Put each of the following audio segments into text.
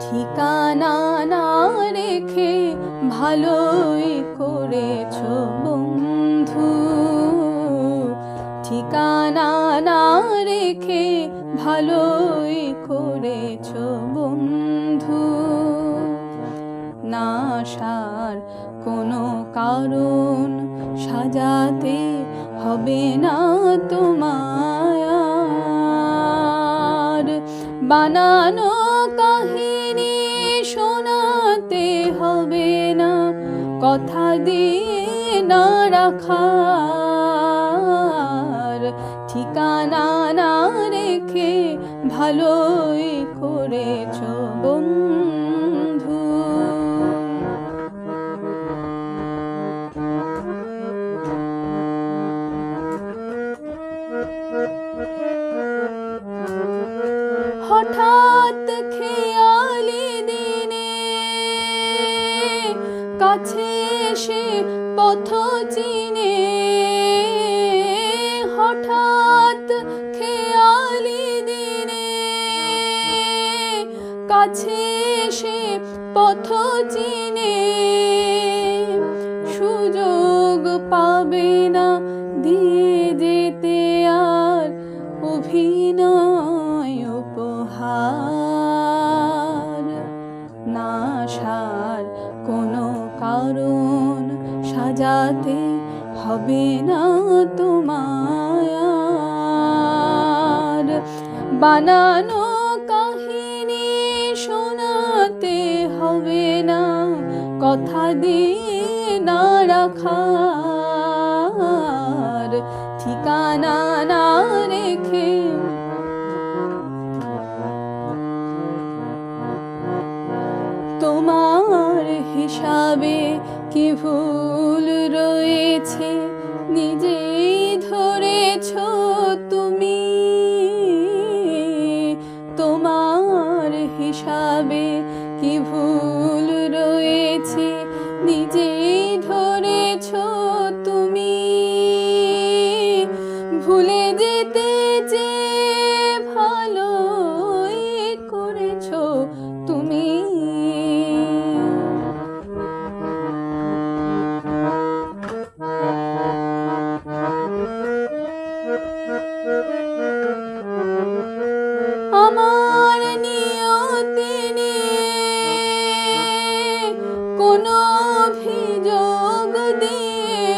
ঠিকানা না রেখে ভালোই করেছ বন্ধু, ঠিকানা না রেখে ভালোই করেছ বন্ধু। না আসার কোনো কারণ সাজাতে হবে না তোমায়, বানানো কাহিনী শোনাতে হবে না, কথা দিয়ে না রাখার। ঠিকানা না রেখে ভালোই করেছ বন্ধু। হঠাৎ খেয়ালি দিনে কাছে এসে পথ চিনে, হঠাৎ খেয়ালি দিনে কাছে এসে পথ চিনে, সুযোগ পাবে না দিয়ে যেতে আর অভিনয় উপহার। না আসার কোনো কারণ সাজাতে হবে না তোমায়, বানানো কাহিনী শোনাতে হবে না, কথা দিয়ে না রাখার। ঠিকানা না রেখে তোমার হিসাবে কি ভুল রয়েছে নিজেই ধরেছ তুমি, তোমার হিসাবে কি ভুল রয়েছে নিজেই ধরেছ তুমি। ভুলে যেতে যে ভালোই করেছ তুমি। আমার নিয়তি কোনো অভিযোগ দিয়ে,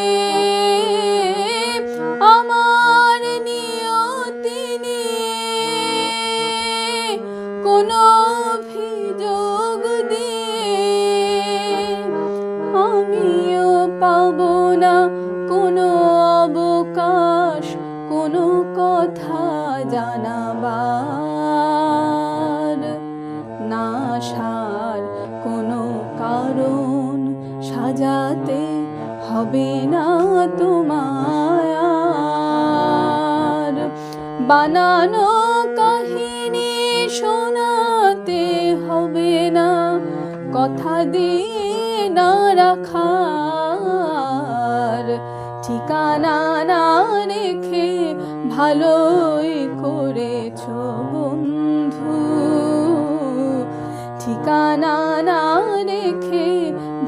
আমার নিয়তি কোনো অভিযোগ দিয়ে, আমিও পাবো না কোনো অবকাশ কোনো কথা জানাবার। না আসার কোনো কারণ সাজাতে হবে না তোমায়, বানানো কাহিনী শোনাতে হবে না, কথা দিয়ে না রাখার। ঠিকানা না রেখে ভালোই করেছ বন্ধু, ঠিকানা না রেখে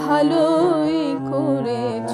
ভালোই করেছ